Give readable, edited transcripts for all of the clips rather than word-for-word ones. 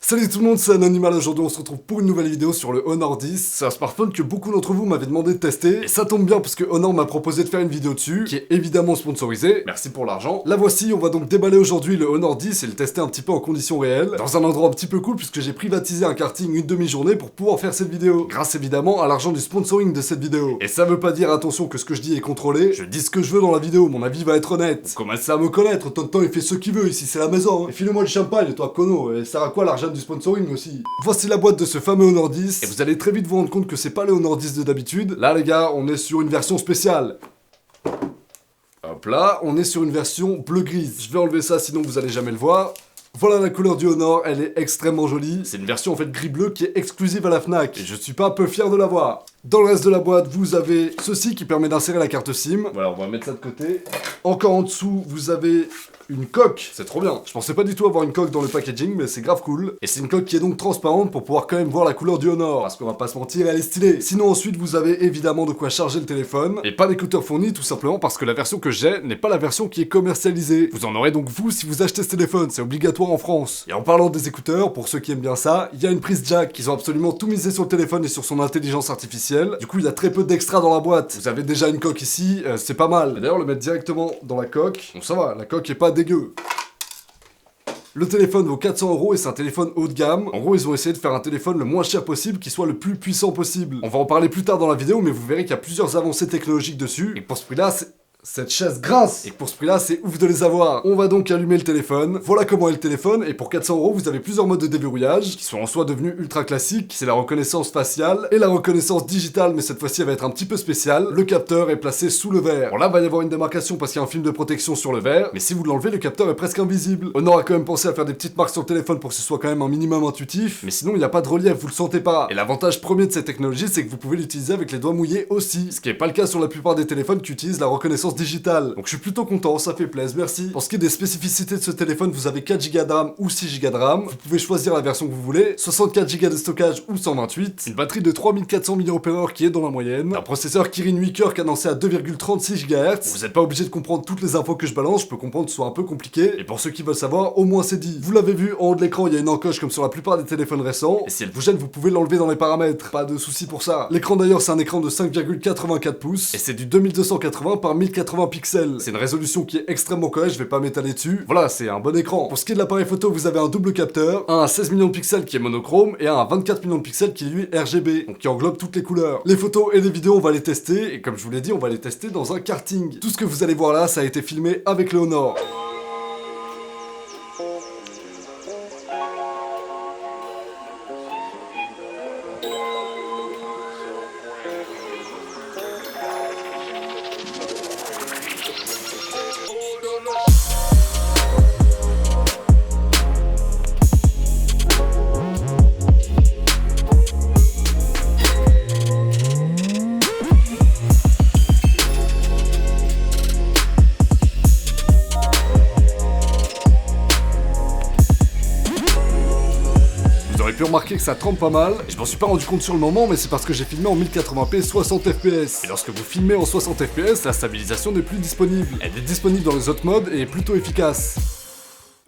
Salut tout le monde, c'est Anonymal. Aujourd'hui on se retrouve pour une nouvelle vidéo sur le Honor 10. C'est un smartphone que beaucoup d'entre vous m'avaient demandé de tester. Et ça tombe bien parce que Honor m'a proposé de faire une vidéo dessus, qui est évidemment sponsorisée. Merci pour l'argent. La voici, on va donc déballer aujourd'hui le Honor 10 et le tester un petit peu en conditions réelles. Dans un endroit un petit peu cool puisque j'ai privatisé un karting une demi-journée pour pouvoir faire cette vidéo. Grâce évidemment à l'argent du sponsoring de cette vidéo. Et ça veut pas dire, attention, que ce que je dis est contrôlé. Je dis ce que je veux dans la vidéo, mon avis va être honnête. Vous commencez à me connaître, Tonton il fait ce qu'il veut, ici c'est la maison. Hein. Et file-moi du champagne, toi Kono, et ça sert à quoi l'argent du sponsoring aussi? Voici la boîte de ce fameux Honor 10, et vous allez très vite vous rendre compte que c'est pas le Honor 10 de d'habitude. Là les gars, on est sur une version spéciale. Hop là, on est sur une version bleu-grise. Je vais enlever ça sinon vous allez jamais le voir. Voilà la couleur du Honor, elle est extrêmement jolie. C'est une version en fait gris-bleu qui est exclusive à la Fnac. Et je suis pas peu fier de l'avoir. Dans le reste de la boîte, vous avez ceci qui permet d'insérer la carte SIM. Voilà, on va mettre ça de côté. Encore en dessous, vous avez une coque. C'est trop bien. Je pensais pas du tout avoir une coque dans le packaging, mais c'est grave cool. Et c'est une coque qui est donc transparente pour pouvoir quand même voir la couleur du Honor. Parce qu'on va pas se mentir, elle est stylée. Sinon ensuite, vous avez évidemment de quoi charger le téléphone. Et pas d'écouteurs fournis, tout simplement parce que la version que j'ai n'est pas la version qui est commercialisée. Vous en aurez donc vous si vous achetez ce téléphone, c'est obligatoire en France. Et en parlant des écouteurs, pour ceux qui aiment bien ça, il y a une prise jack. Ils ont absolument tout misé sur le téléphone et sur son intelligence artificielle. Du coup, il y a très peu d'extra dans la boîte. Vous avez déjà une coque ici, c'est pas mal. D'ailleurs, le mettre directement dans la coque, bon ça va, la coque est pas dégueu. Le téléphone vaut 400 € et c'est un téléphone haut de gamme. En gros, ils ont essayé de faire un téléphone le moins cher possible qui soit le plus puissant possible. On va en parler plus tard dans la vidéo, mais vous verrez qu'il y a plusieurs avancées technologiques dessus. Et pour ce prix-là, cette chaise grince. Et pour ce prix-là, c'est ouf de les avoir. On va donc allumer le téléphone. Voilà comment est le téléphone. Et pour 400 €, vous avez plusieurs modes de déverrouillage qui sont en soi devenus ultra classiques. C'est la reconnaissance faciale et la reconnaissance digitale, mais cette fois-ci, elle va être un petit peu spéciale. Le capteur est placé sous le verre. Bon, là, va y avoir une démarcation parce qu'il y a un film de protection sur le verre. Mais si vous l'enlevez, le capteur est presque invisible. Honor a quand même pensé à faire des petites marques sur le téléphone pour que ce soit quand même un minimum intuitif. Mais sinon, il n'y a pas de relief, vous le sentez pas. Et l'avantage premier de cette technologie, c'est que vous pouvez l'utiliser avec les doigts mouillés aussi. Ce qui est pas le cas sur la plupart des téléphones qui utilisent la reconnaissance digitale. Donc je suis plutôt content, ça fait plaisir, merci. Pour ce qui est des spécificités de ce téléphone, vous avez 4 Go de RAM ou 6 Go de RAM. Vous pouvez choisir la version que vous voulez, 64 Go de stockage ou 128. Une batterie de 3400 mAh qui est dans la moyenne. Un processeur Kirin 8 Core cadencé à 2,36 GHz. Vous n'êtes pas obligé de comprendre toutes les infos que je balance, je peux comprendre que ce soit un peu compliqué. Et pour ceux qui veulent savoir, au moins c'est dit. Vous l'avez vu, en haut de l'écran, il y a une encoche comme sur la plupart des téléphones récents. Et si elle vous gêne, vous pouvez l'enlever dans les paramètres. Pas de soucis pour ça. L'écran d'ailleurs, c'est un écran de 5,84 pouces. Et c'est du 2280 par 1080 pixels. C'est une résolution qui est extrêmement correcte, je vais pas m'étaler dessus. Voilà, c'est un bon écran. Pour ce qui est de l'appareil photo, vous avez un double capteur, un à 16 millions de pixels qui est monochrome et un à 24 millions de pixels qui est lui RGB, donc qui englobe toutes les couleurs. Les photos et les vidéos, on va les tester, et comme je vous l'ai dit, on va les tester dans un karting. Tout ce que vous allez voir là, ça a été filmé avec le Honor. Vous aurez pu remarquer que ça trempe pas mal, et je m'en suis pas rendu compte sur le moment, mais c'est parce que j'ai filmé en 1080p 60 fps. Et lorsque vous filmez en 60 fps, la stabilisation n'est plus disponible. Elle est disponible dans les autres modes et est plutôt efficace.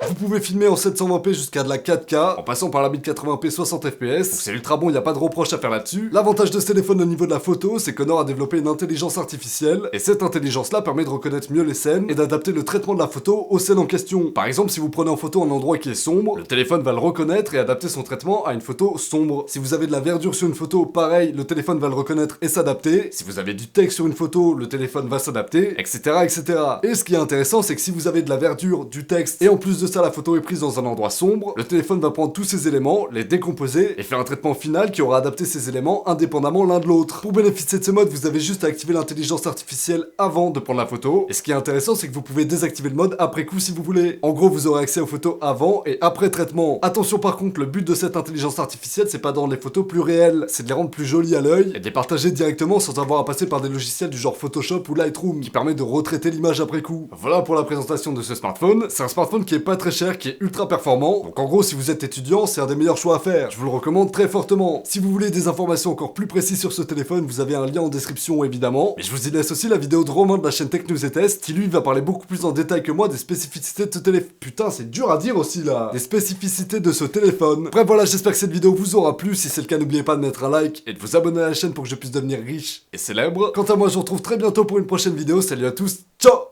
Vous pouvez filmer en 720p jusqu'à de la 4K, en passant par la 1080p 60 fps, donc c'est ultra bon, il n'y a pas de reproche à faire là-dessus. L'avantage de ce téléphone au niveau de la photo, c'est qu'Honor a développé une intelligence artificielle, et cette intelligence-là permet de reconnaître mieux les scènes, et d'adapter le traitement de la photo aux scènes en question. Par exemple, si vous prenez en photo un endroit qui est sombre, le téléphone va le reconnaître et adapter son traitement à une photo sombre. Si vous avez de la verdure sur une photo, pareil, le téléphone va le reconnaître et s'adapter. Si vous avez du texte sur une photo, le téléphone va s'adapter, etc., etc. Et ce qui est intéressant, c'est que si vous avez de la verdure, du texte, et en plus de ça, la photo est prise dans un endroit sombre, le téléphone va prendre tous ces éléments, les décomposer et faire un traitement final qui aura adapté ces éléments indépendamment l'un de l'autre. Pour bénéficier de ce mode, vous avez juste à activer l'intelligence artificielle avant de prendre la photo. Et ce qui est intéressant, c'est que vous pouvez désactiver le mode après coup si vous voulez. En gros, vous aurez accès aux photos avant et après traitement. Attention par contre, le but de cette intelligence artificielle, c'est pas de rendre les photos plus réelles, c'est de les rendre plus jolies à l'œil et de les partager directement sans avoir à passer par des logiciels du genre Photoshop ou Lightroom qui permet de retraiter l'image après coup. Voilà pour la présentation de ce smartphone. C'est un smartphone qui est pas pas très cher, qui est ultra performant. Donc en gros, si vous êtes étudiant, c'est un des meilleurs choix à faire. Je vous le recommande très fortement. Si vous voulez des informations encore plus précises sur ce téléphone, vous avez un lien en description évidemment. Mais je vous y laisse aussi la vidéo de Romain de la chaîne Tech News et Test, qui lui va parler beaucoup plus en détail que moi des spécificités de ce téléphone. Putain, c'est dur à dire aussi là. Des spécificités de ce téléphone. Bref voilà, j'espère que cette vidéo vous aura plu. Si c'est le cas, n'oubliez pas de mettre un like et de vous abonner à la chaîne pour que je puisse devenir riche et célèbre. Quant à moi, je vous retrouve très bientôt pour une prochaine vidéo. Salut à tous, ciao.